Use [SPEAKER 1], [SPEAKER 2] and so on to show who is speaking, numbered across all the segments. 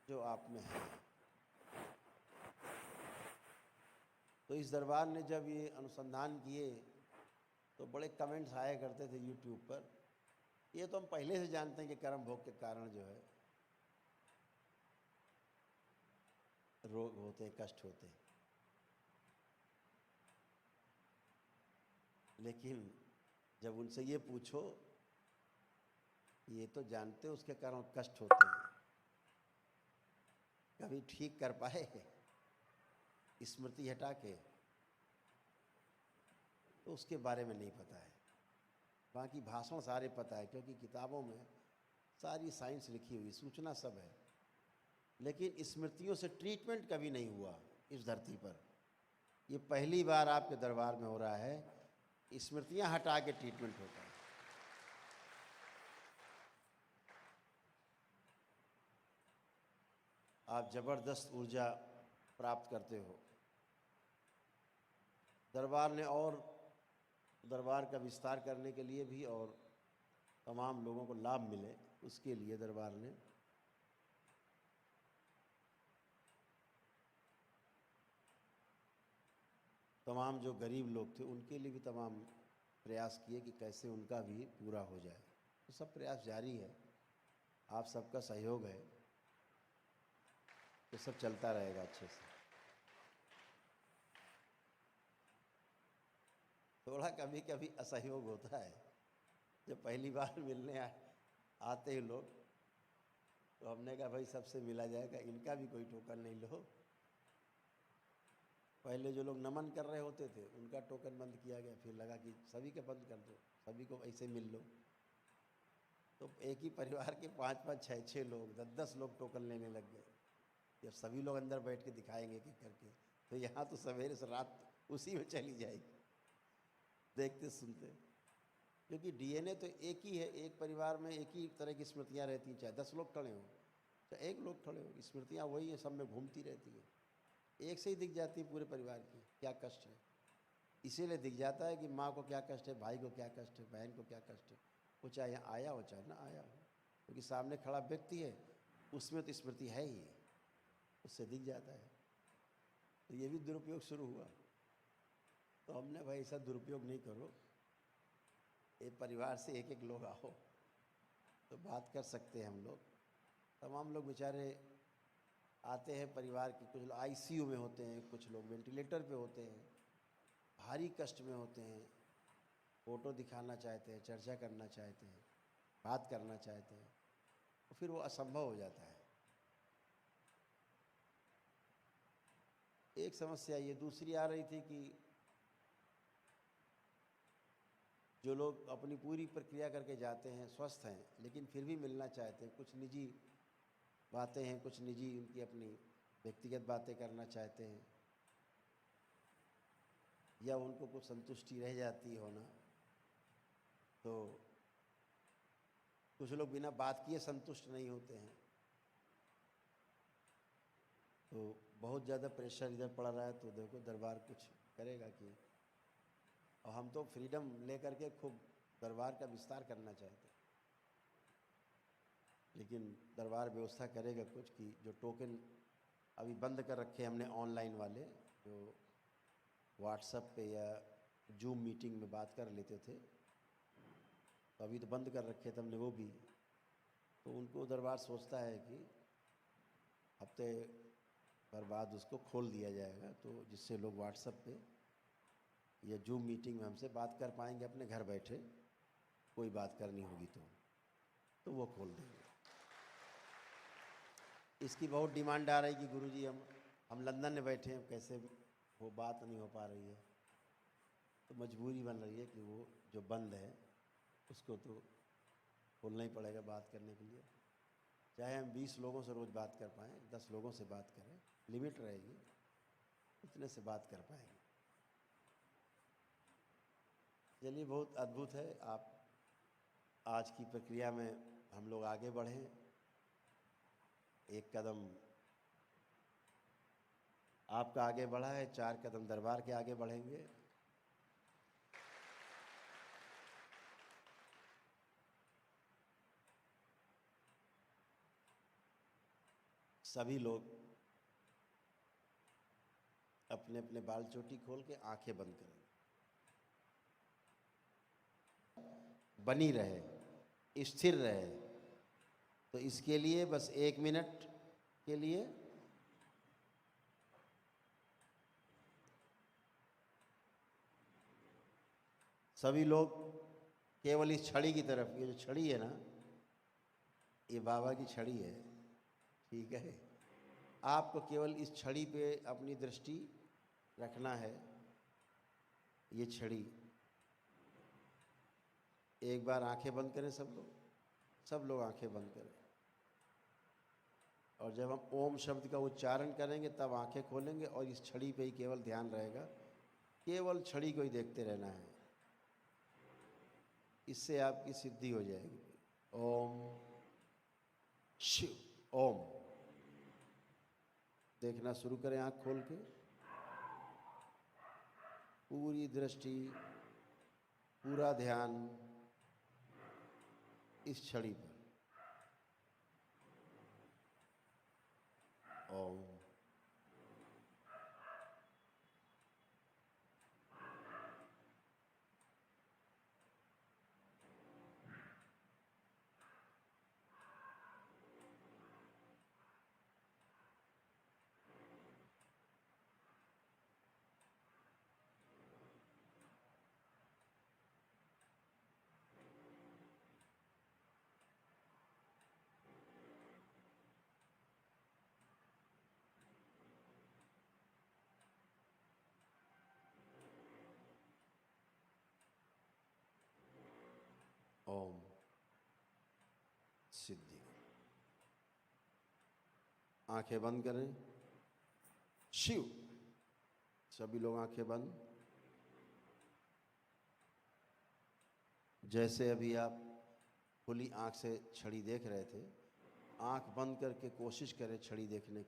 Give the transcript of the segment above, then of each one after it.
[SPEAKER 1] जो आप में है। तो इस दरबार ने जब ये अनुसंधान किए तो बड़े कमेंट्स आया करते थे यूट्यूब पर। ये तो हम पहले से जानते हैं कि कर्म भोग के कारण जो है रोग होते हैं, कष्ट होते हैं, लेकिन जब उनसे ये पूछो, ये तो जानते हो उसके कारण कष्ट होते हैं, कभी ठीक कर पाए स्मृति हटा के? तो उसके बारे में नहीं पता है। बाकी भाषण सारे पता है, क्योंकि किताबों में सारी साइंस लिखी हुई, सूचना सब है, लेकिन स्मृतियों से ट्रीटमेंट कभी नहीं हुआ इस धरती पर। ये पहली बार आपके दरबार में हो रहा है, स्मृतियां हटा के ट्रीटमेंट होता है। आप जबरदस्त ऊर्जा प्राप्त करते हो। दरबार ने और दरबार का विस्तार करने के लिए भी और तमाम लोगों को लाभ मिले उसके लिए दरबार ने तमाम जो गरीब लोग थे उनके लिए भी तमाम प्रयास किए कि कैसे उनका भी पूरा हो जाए। तो सब प्रयास जारी है, आप सबका सहयोग है तो सब चलता रहेगा अच्छे से। थोड़ा कभी कभी असहयोग होता है, जब पहली बार मिलने आते हैं लोग, तो हमने कहा भाई सबसे मिला जाएगा, इनका भी कोई टोकन नहीं लो। पहले जो लोग नमन कर रहे होते थे उनका टोकन बंद किया गया, फिर लगा कि सभी के बंद कर दो, सभी को ऐसे मिल लो। तो एक ही परिवार के 5-5, 6-6 लोग, 10-10 लोग टोकन लेने लग गए। जब सभी लोग अंदर बैठ के दिखाएंगे कि करके, तो यहाँ तो सवेरे से रात उसी में चली जाएगी, देखते सुनते। क्योंकि डीएनए तो एक ही है, एक परिवार में एक ही तरह की स्मृतियाँ रहती हैं, चाहे 10 लोग खड़े हों चाहे 1 लोग खड़े हों, स्मृतियाँ वही हैं, सब में घूमती रहती हैं। एक से ही दिख जाती है पूरे परिवार की क्या कष्ट है। इसीलिए दिख जाता है कि माँ को क्या कष्ट है, भाई को क्या कष्ट है, बहन को क्या कष्ट है, वो चाहे यहाँ आया हो चाहे ना आया हो, क्योंकि सामने खड़ा व्यक्ति है, उसमें तो स्मृति है ही, उससे दिख जाता है। तो ये भी दुरुपयोग शुरू हुआ, तो हमने भाई ऐसा दुरुपयोग नहीं करो, एक परिवार से एक एक लोग आओ तो बात कर सकते हैं हम लोग। तमाम लोग बेचारे आते हैं परिवार के, कुछ लोग आईसीयू में होते हैं, कुछ लोग वेंटिलेटर पे होते हैं, भारी कष्ट में होते हैं, फ़ोटो दिखाना चाहते हैं, चर्चा करना चाहते हैं, बात करना चाहते हैं, तो फिर वो असंभव हो जाता है। एक समस्या ये दूसरी आ रही थी कि जो लोग अपनी पूरी प्रक्रिया करके जाते हैं, स्वस्थ हैं, लेकिन फिर भी मिलना चाहते हैं, कुछ निजी बातें हैं, कुछ निजी उनकी अपनी व्यक्तिगत बातें करना चाहते हैं, या उनको कुछ संतुष्टि रह जाती हो ना, तो कुछ लोग बिना बात किए संतुष्ट नहीं होते हैं। तो बहुत ज़्यादा प्रेशर इधर पड़ रहा है, तो देखो दरबार कुछ करेगा कि, और हम तो फ्रीडम लेकर के खूब दरबार का विस्तार करना चाहते हैं, लेकिन दरबार व्यवस्था करेगा कुछ कि जो टोकन अभी बंद कर रखे हमने ऑनलाइन वाले, जो व्हाट्सएप पे या जूम मीटिंग में बात कर लेते थे, तो अभी तो बंद कर रखे थे हमने वो भी। तो उनको दरबार सोचता है कि हफ्ते भर बाद उसको खोल दिया जाएगा, तो जिससे लोग व्हाट्सएप पे या जूम मीटिंग में हमसे बात कर पाएंगे अपने घर बैठे, कोई बात करनी होगी तो वो खोल देंगे। इसकी बहुत डिमांड आ रही है कि गुरुजी हम लंदन में बैठे हैं, कैसे वो बात नहीं हो पा रही है, तो मजबूरी बन रही है कि वो जो बंद है उसको तो खोलना ही पड़ेगा बात करने के लिए। चाहे हम 20 लोगों से रोज़ बात कर पाएँ, 10 लोगों से बात करें, लिमिट रहेगी, उतने से बात कर पाएंगे। चलिए, बहुत अद्भुत है। आप आज की प्रक्रिया में हम लोग आगे बढ़ें, एक कदम आपका आगे बढ़ा है, 4 कदम दरबार के आगे बढ़ेंगे। सभी लोग अपने अपने बाल चोटी खोल के आंखें बंद करें, बनी रहे, स्थिर रहे। तो इसके लिए बस 1 मिनट के लिए सभी लोग केवल इस छड़ी की तरफ, ये जो छड़ी है ना, ये बाबा की छड़ी है, ठीक है। आपको केवल इस छड़ी पे अपनी दृष्टि रखना है। ये छड़ी, एक बार आंखें बंद करें सब लोग आंखें बंद करें। और जब हम ओम शब्द का उच्चारण करेंगे तब आंखें खोलेंगे और इस छड़ी पे ही केवल ध्यान रहेगा, केवल छड़ी को ही देखते रहना है। इससे आपकी सिद्धि हो जाएगी। ओम शिव ओम। देखना शुरू करें आंख खोल के, पूरी दृष्टि, पूरा ध्यान इस छड़ी पर। ओम। ओम सिद्धि। आंखें बंद करें। शिव। सभी लोग आंखें बंद। जैसे अभी आप खुली आंख से छड़ी देख रहे थे, आंख बंद करके कोशिश करें छड़ी देखने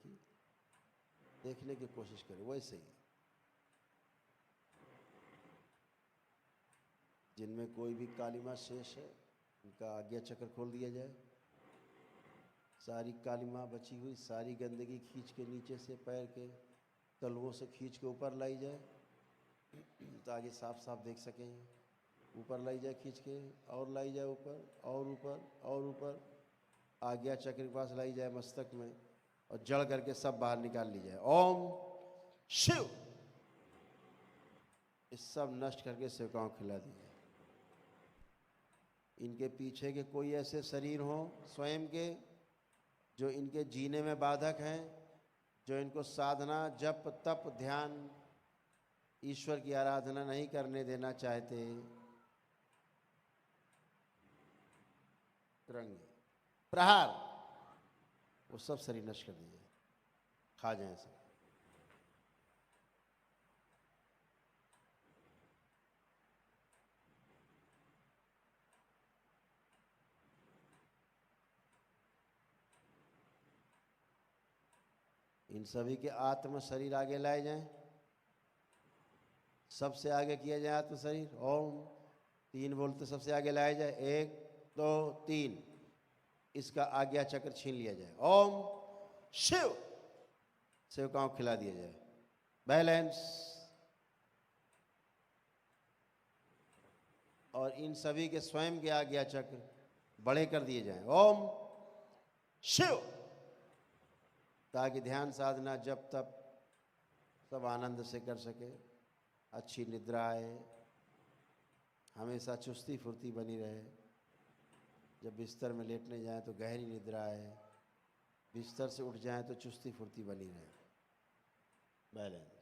[SPEAKER 1] की कोशिश करें। वैसे ही जिनमें कोई भी कालिमा शेष है, उनका आज्ञा चक्र खोल दिया जाए। सारी कालिमा बची हुई, सारी गंदगी खींच के नीचे से पैर के तलवों से खींच के ऊपर लाई जाए, ताकि साफ साफ देख सकें। ऊपर लाई जाए खींच के, और लाई जाए ऊपर और ऊपर और ऊपर। आज्ञा चक्र के पास लाई जाए मस्तक में, और जड़ करके सब बाहर निकाल ली जाए। ओम शिव। इस सब नष्ट करके सेवकाओं खिला दी जाए। इनके पीछे के कोई ऐसे शरीर हों स्वयं के जो इनके जीने में बाधक हैं, जो इनको साधना, जप, तप, ध्यान, ईश्वर की आराधना नहीं करने देना चाहते, तिरंगे प्रहार, वो सब शरीर नष्ट कर दीजिए, खा जाए सब। इन सभी के आत्म शरीर आगे लाए जाएं, सबसे आगे किया जाए आत्म शरीर। ओम 3 बोलते सबसे आगे लाया जाए। 1 2 3। इसका आज्ञा चक्र छीन लिया जाए। ओम शिव। सेवकाओं खिला दिया जाए। बैलेंस। और इन सभी के स्वयं के आज्ञा चक्र बड़े कर दिए जाएं। ओम शिव। ताकि ध्यान साधना जब तब सब आनंद से कर सके, अच्छी निद्रा आए, हमेशा चुस्ती फुर्ती बनी रहे। जब बिस्तर में लेटने जाएं तो गहरी निद्रा आए, बिस्तर से उठ जाएं तो चुस्ती फुर्ती बनी रहे। बैलेंस।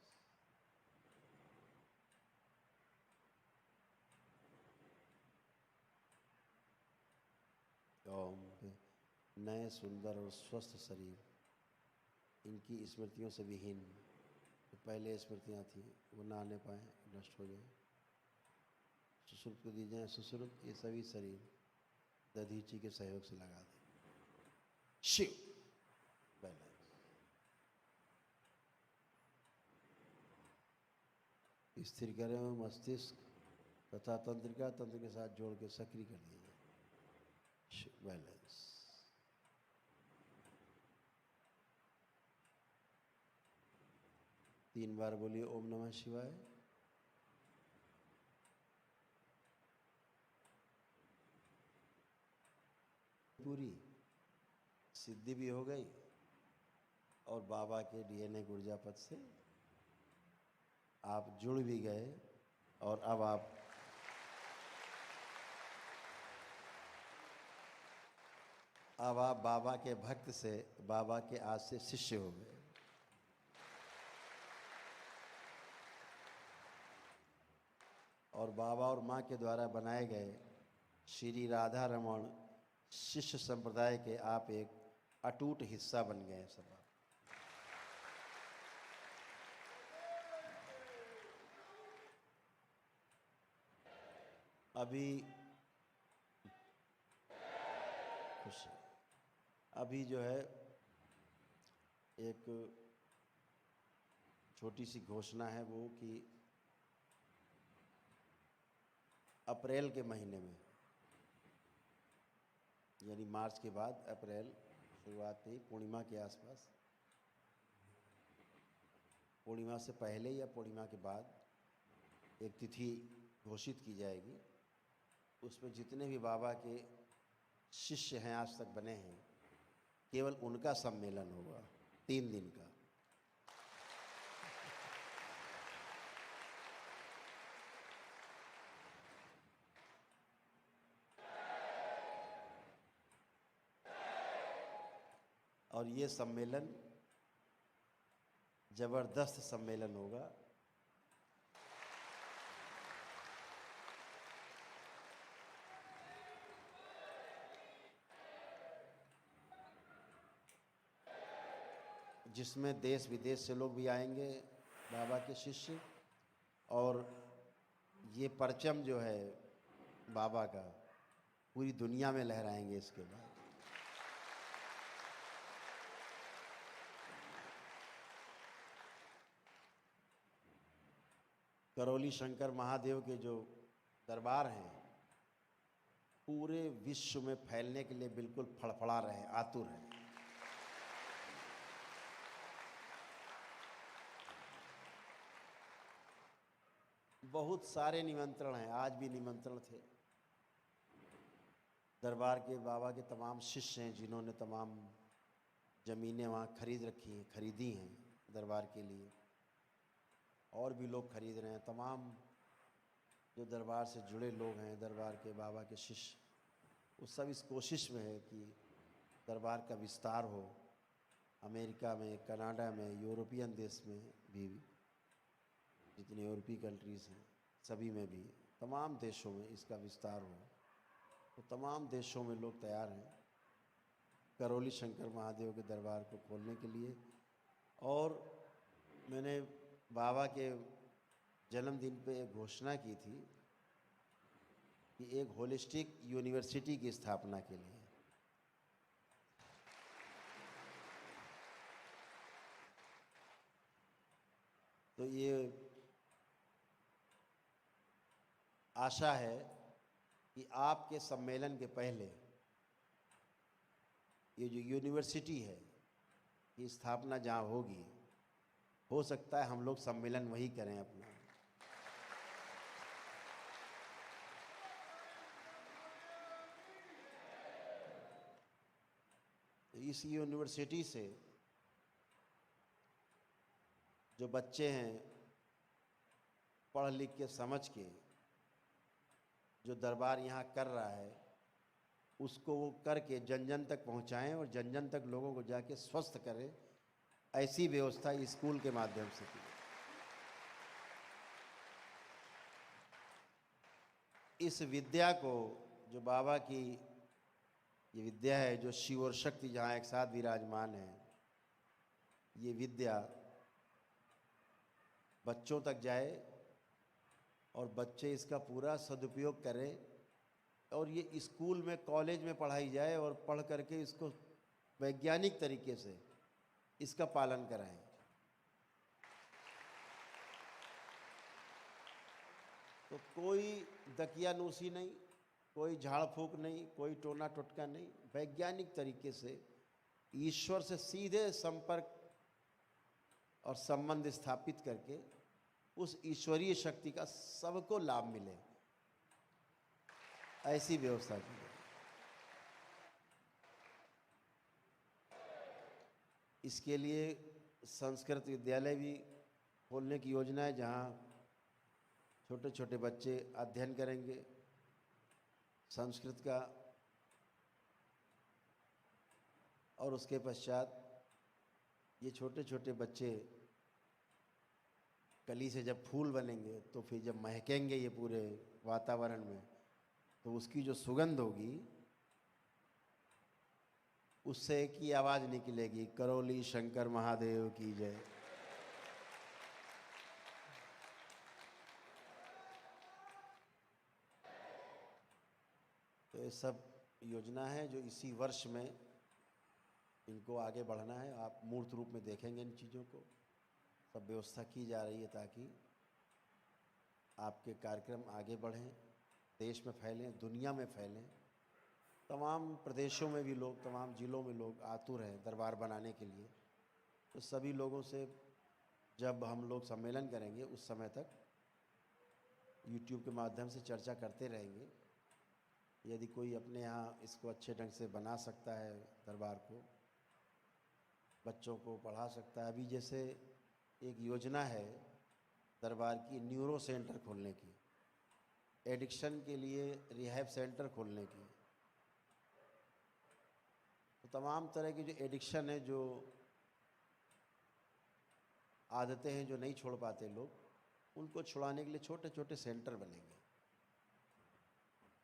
[SPEAKER 1] ओम। नए सुंदर और स्वस्थ शरीर, इनकी स्मृतियों से विहीन, तो पहले स्मृतियाँ थी वो ना आने पाए, नष्ट हो जाए। सुश्रुत को दी जाए सुश्रुत। ये सभी शरीर दधीची के सहयोग से लगा दें। शिव। बैलेंस। स्थिर करें मस्तिष्क तथा तंत्रिका, तंत्र के साथ जोड़ के सक्रिय कर दिया जाए। बैलेंस। 3 बार बोलिए ओम नमः शिवाय। पूरी सिद्धि भी हो गई और बाबा के डीएनए गुर्जापत से आप जुड़ भी गए और अब आप बाबा के भक्त से बाबा के आज से शिष्य हो गए। और बाबा और माँ के द्वारा बनाए गए श्री राधा रमण शिष्य संप्रदाय के आप एक अटूट हिस्सा बन गए सब। अभी खुश अभी जो है एक छोटी सी घोषणा है वो कि अप्रैल के महीने में यानी मार्च के बाद अप्रैल शुरुआत थी पूर्णिमा के आसपास, पूर्णिमा से पहले या पूर्णिमा के बाद एक तिथि घोषित की जाएगी। उसमें जितने भी बाबा के शिष्य हैं आज तक बने हैं केवल उनका सम्मेलन होगा 3 दिन का। और ये सम्मेलन जबरदस्त सम्मेलन होगा। जिसमें देश विदेश से लोग भी आएंगे बाबा के शिष्य, और ये परचम जो है बाबा का पूरी दुनिया में लहराएंगे। इसके बाद करौली शंकर महादेव के जो दरबार हैं पूरे विश्व में फैलने के लिए बिल्कुल फड़फड़ा रहे हैं, आतुर हैं। बहुत सारे निमंत्रण हैं, आज भी निमंत्रण थे। दरबार के बाबा के तमाम शिष्य हैं जिन्होंने तमाम ज़मीनें वहाँ खरीदी हैं दरबार के लिए, और भी लोग खरीद रहे हैं। तमाम जो दरबार से जुड़े लोग हैं, दरबार के बाबा के शिष्य, वो सब इस कोशिश में है कि दरबार का विस्तार हो। अमेरिका में, कनाडा में, यूरोपियन देश में भी, जितनी यूरोपीय कंट्रीज़ हैं सभी में भी, तमाम देशों में इसका विस्तार हो। तो तमाम देशों में लोग तैयार हैं करौली शंकर महादेव के दरबार को खोलने के लिए। और मैंने बाबा के जन्मदिन पे एक घोषणा की थी कि एक होलिस्टिक यूनिवर्सिटी की स्थापना के लिए। तो ये आशा है कि आपके सम्मेलन के पहले ये जो यूनिवर्सिटी है ये स्थापना जहाँ होगी, हो सकता है हम लोग सम्मेलन वहीं करें अपना। तो इस यूनिवर्सिटी से जो बच्चे हैं पढ़ लिख के समझ के जो दरबार यहाँ कर रहा है उसको वो करके जन जन तक पहुँचाएं और जन जन तक लोगों को जाके स्वस्थ करें, ऐसी व्यवस्था स्कूल के माध्यम से की। इस विद्या को, जो बाबा की ये विद्या है, जो शिव और शक्ति जहाँ एक साथ विराजमान है, ये विद्या बच्चों तक जाए और बच्चे इसका पूरा सदुपयोग करें, और ये स्कूल में, कॉलेज में पढ़ाई जाए और पढ़ करके इसको वैज्ञानिक तरीके से इसका पालन कराएं। तो कोई दकियानूसी नहीं, कोई झाड़ फूक नहीं, कोई टोना टोटका नहीं, वैज्ञानिक तरीके से ईश्वर से सीधे संपर्क और संबंध स्थापित करके उस ईश्वरीय शक्ति का सबको लाभ मिले, ऐसी व्यवस्था की जाए। इसके लिए संस्कृत विद्यालय भी खोलने की योजना है, जहाँ छोटे छोटे बच्चे अध्ययन करेंगे संस्कृत का, और उसके पश्चात ये छोटे छोटे बच्चे कली से जब फूल बनेंगे तो फिर जब महकेंगे ये पूरे वातावरण में, तो उसकी जो सुगंध होगी उससे एक ही आवाज़ निकलेगी, करौली शंकर महादेव की जय। तो ये सब योजना है जो इसी वर्ष में इनको आगे बढ़ना है। आप मूर्त रूप में देखेंगे इन चीज़ों को, सब व्यवस्था की जा रही है ताकि आपके कार्यक्रम आगे बढ़ें, देश में फैलें, दुनिया में फैलें। तमाम प्रदेशों में भी लोग, तमाम ज़िलों में लोग आतुर हैं दरबार बनाने के लिए। तो सभी लोगों से जब हम लोग सम्मेलन करेंगे उस समय तक YouTube के माध्यम से चर्चा करते रहेंगे। यदि कोई अपने यहाँ इसको अच्छे ढंग से बना सकता है, दरबार को, बच्चों को पढ़ा सकता है। अभी जैसे एक योजना है दरबार की न्यूरो सेंटर खोलने की, एडिक्शन के लिए रिहैब सेंटर खोलने की। तो तमाम तरह की जो एडिक्शन है, जो आदतें हैं जो नहीं छोड़ पाते लोग, उनको छुड़ाने के लिए छोटे छोटे सेंटर बनेंगे।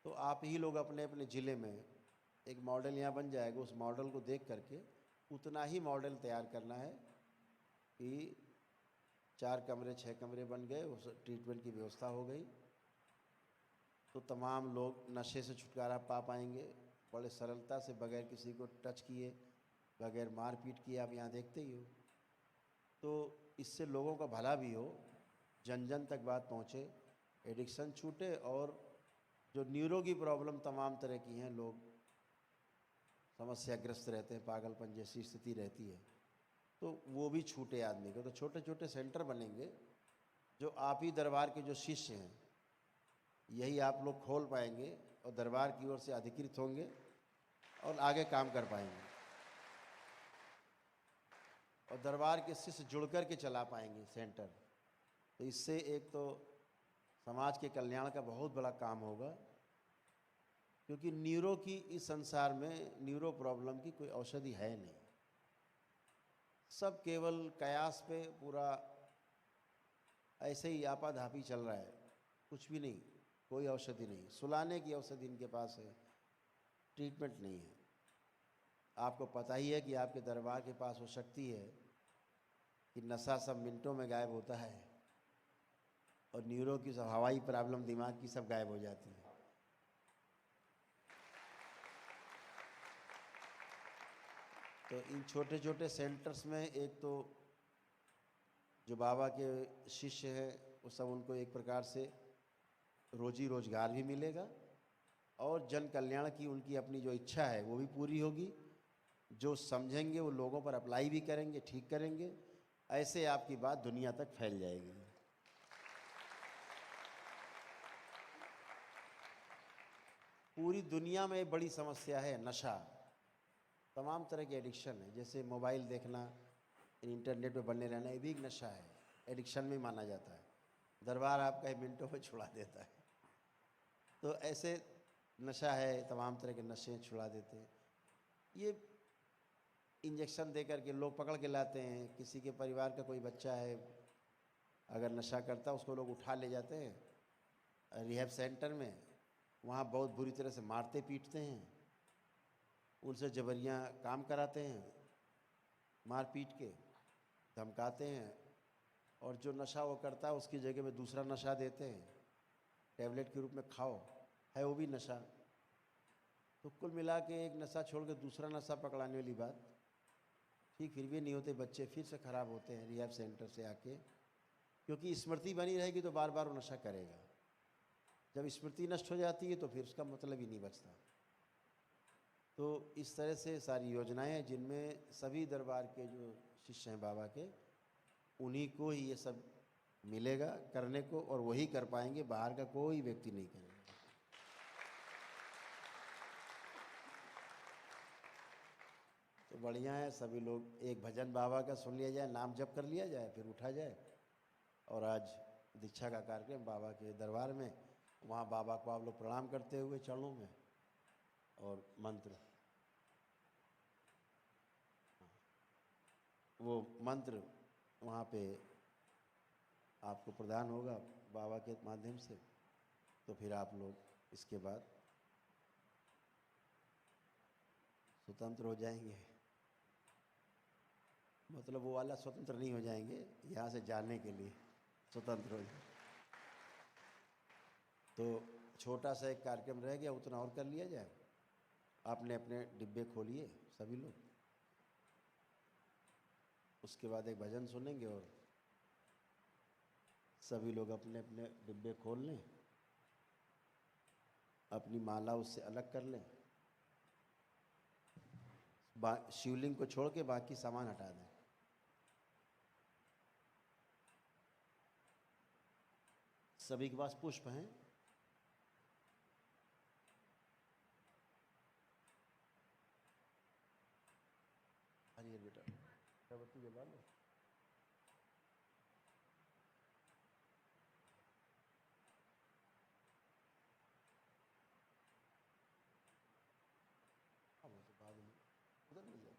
[SPEAKER 1] तो आप ही लोग अपने अपने ज़िले में एक मॉडल यहाँ बन जाएगा, उस मॉडल को देख करके उतना ही मॉडल तैयार करना है कि 4 कमरे 6 कमरे बन गए, उस ट्रीटमेंट की व्यवस्था हो गई, तो तमाम लोग नशे से छुटकारा पा पाएंगे बड़े सरलता से, बगैर किसी को टच किए, बगैर मारपीट किए। आप यहाँ देखते ही हो। तो इससे लोगों का भला भी हो, जन जन तक बात पहुँचे, एडिक्शन छूटे, और जो न्यूरो की प्रॉब्लम तमाम तरह की हैं, लोग समस्याग्रस्त रहते हैं, पागलपन जैसी स्थिति रहती है, तो वो भी छूटे आदमी को। तो छोटे छोटे सेंटर बनेंगे जो आप ही दरबार के जो शिष्य हैं यही आप लोग खोल पाएंगे, और दरबार की ओर से अधिकृत होंगे और आगे काम कर पाएंगे, और दरबार के शिष्य जुड़ कर के चला पाएंगे सेंटर। तो इससे एक तो समाज के कल्याण का बहुत बड़ा काम होगा, क्योंकि न्यूरो की इस संसार में, न्यूरो प्रॉब्लम की कोई औषधि है नहीं। सब केवल कयास पे पूरा ऐसे ही आपाधापी चल रहा है, कुछ भी नहीं, कोई औषधि नहीं। सुलाने की औषधि इनके पास है, ट्रीटमेंट नहीं है। आपको पता ही है कि आपके दरबार के पास वो शक्ति है कि नशा सब मिनटों में गायब होता है, और न्यूरो की सब, हवाई प्रॉब्लम दिमाग की, सब गायब हो जाती है। तो इन छोटे छोटे सेंटर्स में एक तो जो बाबा के शिष्य हैं वो सब, उनको एक प्रकार से रोजी रोजगार भी मिलेगा, और जन कल्याण की उनकी अपनी जो इच्छा है वो भी पूरी होगी। जो समझेंगे वो लोगों पर अप्लाई भी करेंगे, ठीक करेंगे। ऐसे आपकी बात दुनिया तक फैल जाएगी। पूरी दुनिया में बड़ी समस्या है नशा, तमाम तरह के एडिक्शन है। जैसे मोबाइल देखना, इंटरनेट पे बने रहना, ये भी एक नशा है, एडिक्शन में माना जाता है। दरबार आपका ही मिनटों में छुड़ा देता है। तो ऐसे नशा है, तमाम तरह के नशे छुड़ा देते हैं। ये इंजेक्शन दे करके लोग पकड़ के लाते हैं। किसी के परिवार का कोई बच्चा है अगर नशा करता है, उसको लोग उठा ले जाते हैं रिहैब सेंटर में, वहाँ बहुत बुरी तरह से मारते पीटते हैं, उनसे जबरियाँ काम कराते हैं, मार पीट के धमकाते हैं, और जो नशा वो करता है उसकी जगह में दूसरा नशा देते हैं, टैबलेट के रूप में खाओ, है वो भी नशा। तो कुल मिला के एक नशा छोड़ के दूसरा नशा पकड़ाने वाली बात। ठीक, फिर भी नहीं होते, बच्चे फिर से ख़राब होते हैं रिहैब सेंटर से आके, क्योंकि स्मृति बनी रहेगी तो बार बार वो नशा करेगा। जब स्मृति नष्ट हो जाती है तो फिर उसका मतलब ही नहीं बचता। तो इस तरह से सारी योजनाएं हैं जिनमें सभी दरबार के जो शिष्य हैं बाबा के, उन्हीं को ही ये सब मिलेगा करने को, और वही कर पाएंगे, बाहर का कोई व्यक्ति नहीं करेगा। तो बढ़िया है, सभी लोग एक भजन बाबा का सुन लिया जाए, नाम जप कर लिया जाए, फिर उठा जाए। और आज दीक्षा का कार्यक्रम बाबा के दरबार में, वहाँ बाबा को आप लोग प्रणाम करते हुए चरणों में, और मंत्र, वो मंत्र वहाँ पे आपको प्रदान होगा बाबा के माध्यम से। तो फिर आप लोग इसके बाद स्वतंत्र हो जाएंगे। मतलब वो वाला स्वतंत्र नहीं हो जाएंगे, यहाँ से जाने के लिए स्वतंत्र हो जाए। तो छोटा सा एक कार्यक्रम रह गया, उतना और कर लिया जाए। आपने अपने डिब्बे खोलिए सभी लोग, उसके बाद एक भजन सुनेंगे, और सभी लोग अपने अपने डिब्बे खोल लें, अपनी माला उससे अलग कर लें, शिवलिंग को छोड़ के बाकी सामान हटा दें। सभी के पास पुष्प हैं? अरे बेटा अगरबत्ती जला लो। अब तो बाद में उधर मिल जाए।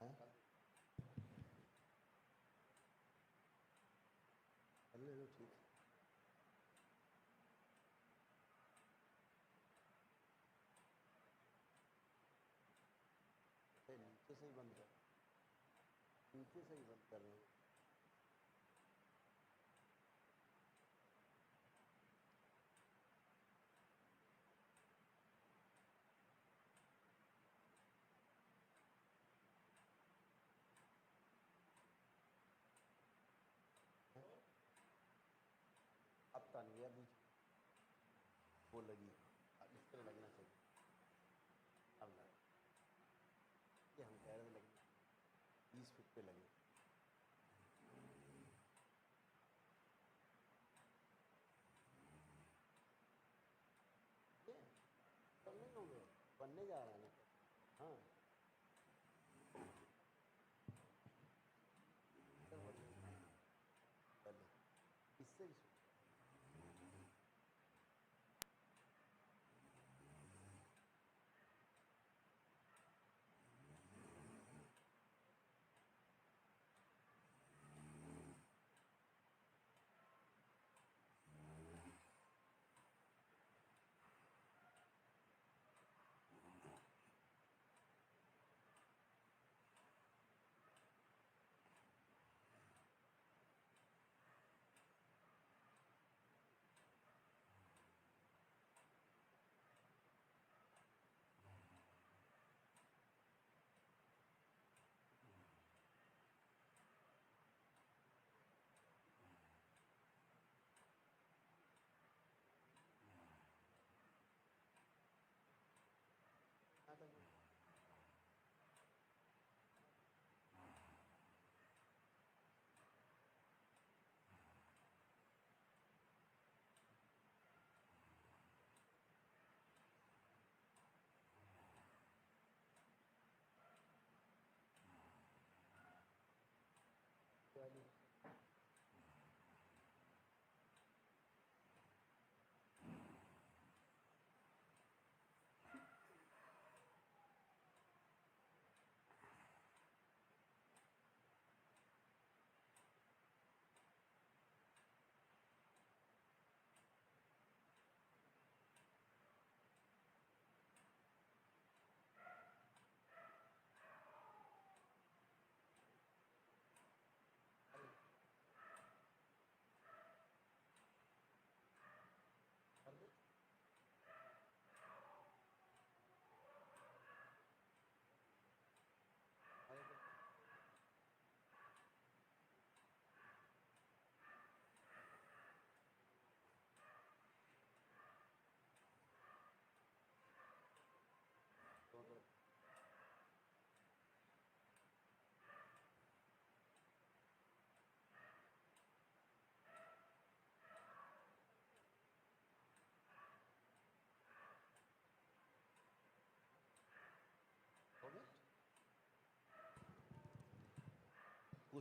[SPEAKER 1] हाँ? कर ले लो, ठीक है। नीचे से ही बंद कर, नीचे से ही बंद कर रहे हैं। अब तो नहीं गया बीच, वो लगी, अब इस तरह लगना चाहिए। अब लगा, ये हम कह रहे थे लगना 20 फुट पे लगे। ये कल नहीं हो गए, बनने जा रहा है ना। हाँ, इधर बनने पहले इससे भी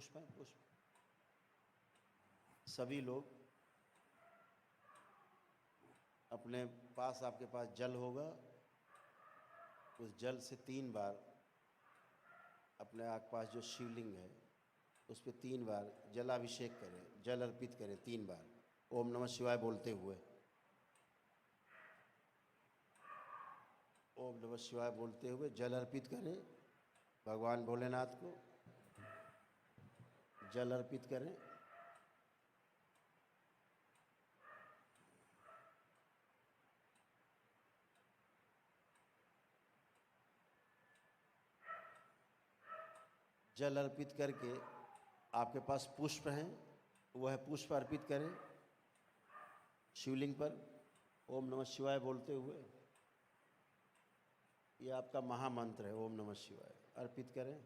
[SPEAKER 1] पुष्प हैं, पुष्प। सभी लोग अपने पास, आपके पास जल होगा, उस जल से 3 बार अपने पास जो शिवलिंग है उस पर 3 बार जलाभिषेक करें, जल अर्पित करें 3 बार ओम नमः शिवाय बोलते हुए। ओम नमः शिवाय बोलते हुए जल अर्पित करें भगवान भोलेनाथ को, जल अर्पित करें। जल अर्पित करके आपके पास पुष्प हैं, वह पुष्प अर्पित करें शिवलिंग पर ओम नमः शिवाय बोलते हुए। ये आपका महामंत्र है, ओम नमः शिवाय अर्पित करें।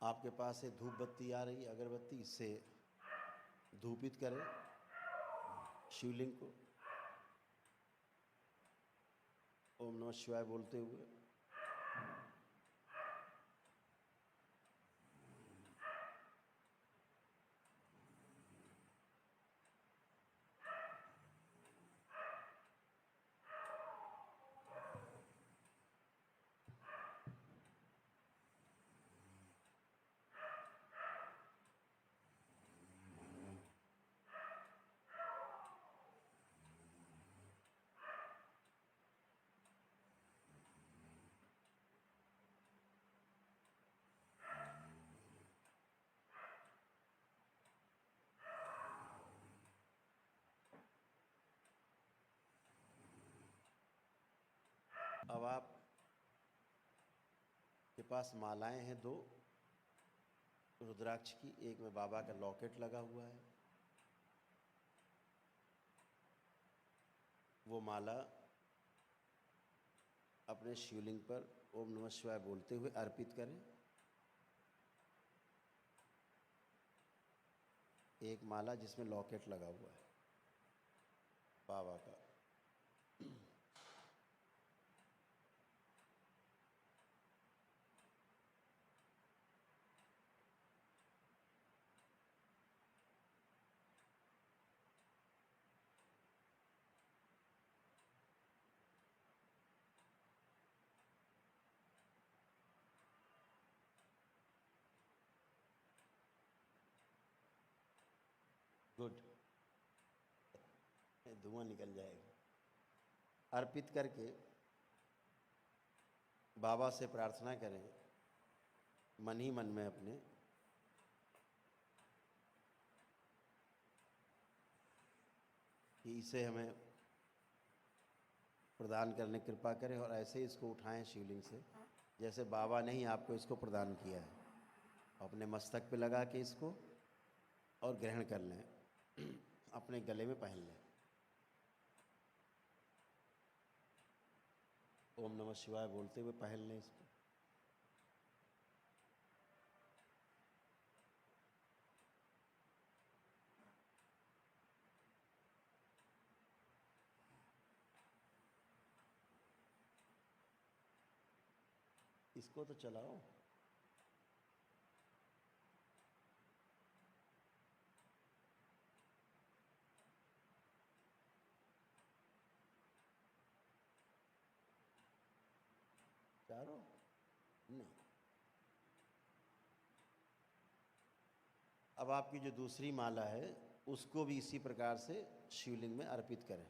[SPEAKER 1] आपके पास से धूप बत्ती आ रही, अगरबत्ती, इससे धूपित करें शिवलिंग को ओम नमः शिवाय बोलते हुए। अब आप के पास मालाएं हैं 2 रुद्राक्ष की, एक में बाबा का लॉकेट लगा हुआ है। वो माला अपने शिवलिंग पर ओम नमः शिवाय बोलते हुए अर्पित करें। एक माला जिसमें लॉकेट लगा हुआ है बाबा का। गुड, धुआं निकल जाएगा। अर्पित करके बाबा से प्रार्थना करें मन ही मन में अपने कि इसे हमें प्रदान करने की कृपा करें, और ऐसे ही इसको उठाएं शिवलिंग से जैसे बाबा ने ही आपको इसको प्रदान किया है। अपने मस्तक पे लगा के इसको और ग्रहण कर लें, अपने गले में पहन लें। ओम नमः शिवाय बोलते हुए पहन लें इसको। इसको तो चलाओ। चारों नहीं। अब आपकी जो दूसरी माला है उसको भी इसी प्रकार से शिवलिंग में अर्पित करें।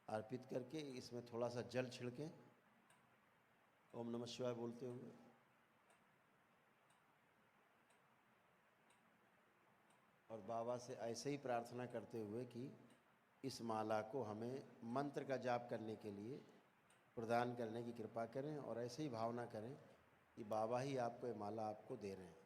[SPEAKER 1] अर्पित करके इसमें थोड़ा सा जल छिड़कें ओम नमः शिवाय बोलते हुए। और बाबा से ऐसे ही प्रार्थना करते हुए कि इस माला को हमें मंत्र का जाप करने के लिए प्रदान करने की कृपा करें, और ऐसे ही भावना करें कि बाबा ही आपको ये माला आपको दे रहे हैं।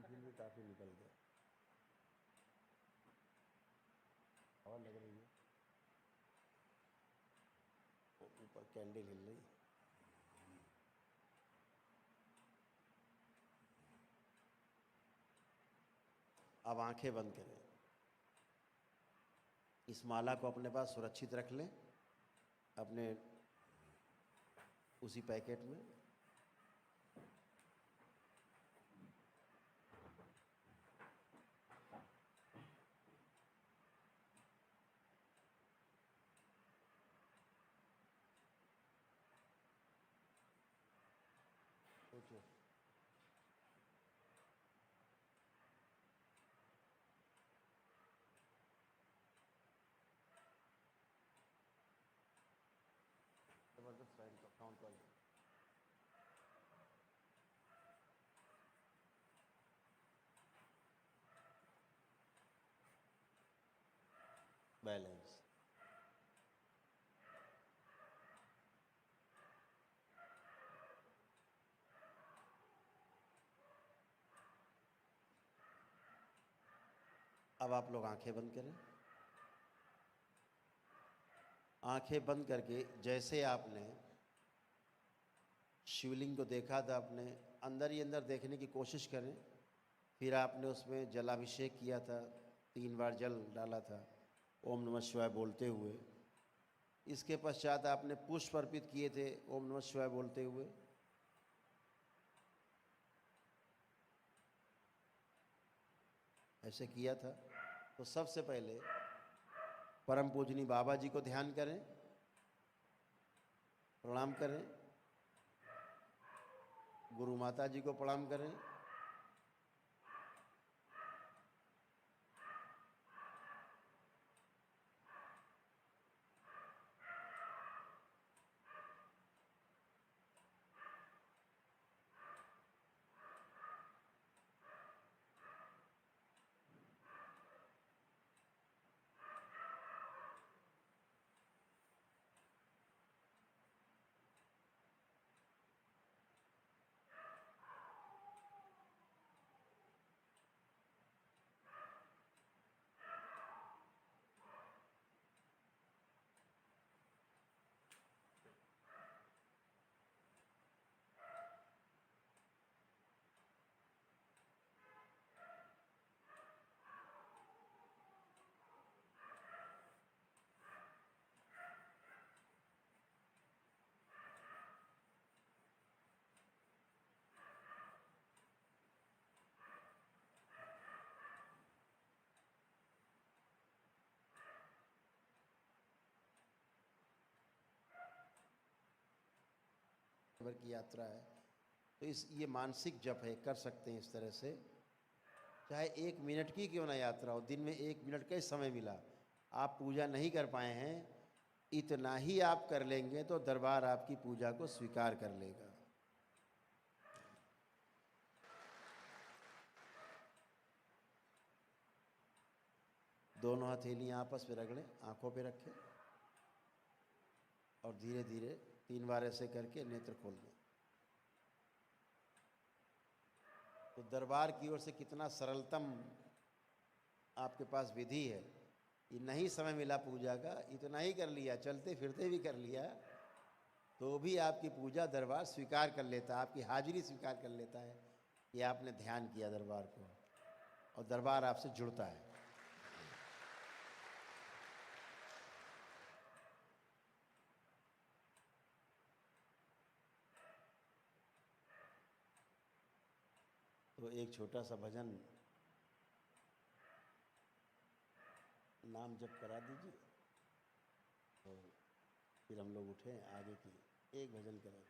[SPEAKER 1] टिफिन भी काफ़ी निकल गया। हवा लग रही है, ऊपर कैंडल हिल रही। अब आंखें बंद करें, इस माला को अपने पास सुरक्षित रख लें अपने उसी पैकेट में। सोचो, जबरदस्त काउंट वाली बैलेंस। अब आप लोग आंखें बंद करें। आंखें बंद करके जैसे आपने शिवलिंग को देखा था, अपने अंदर ही अंदर देखने की कोशिश करें। फिर आपने उसमें जलाभिषेक किया था, 3 बार जल डाला था ओम नमः शिवाय बोलते हुए। इसके पश्चात आपने पुष्प अर्पित किए थे ओम नमः शिवाय बोलते हुए। ऐसे किया था। तो सबसे पहले परम पूजनी बाबा जी को ध्यान करें, प्रणाम करें। गुरु माता जी को प्रणाम करें। भर की यात्रा है, तो ये मानसिक जप है, कर सकते हैं इस तरह से। चाहे 1 मिनट की क्यों ना यात्रा हो, दिन में 1 मिनट का ही समय मिला, आप पूजा नहीं कर पाए हैं, इतना ही आप कर लेंगे तो दरबार आपकी पूजा को स्वीकार कर लेगा। दोनों हथेलियां आपस में रगड़ें, आंखों पे रखें और धीरे धीरे 3 बार ऐसे करके नेत्र खोल दें। तो दरबार की ओर से कितना सरलतम आपके पास विधि है। ये नहीं समय मिला पूजा का, इतना ही कर लिया, चलते फिरते भी कर लिया, तो भी आपकी पूजा दरबार स्वीकार कर लेता है, आपकी हाजिरी स्वीकार कर लेता है कि आपने ध्यान किया दरबार को, और दरबार आपसे जुड़ता है। तो एक छोटा सा भजन नाम जप करा दीजिए, और फिर हम लोग उठें, आगे की एक भजन करें।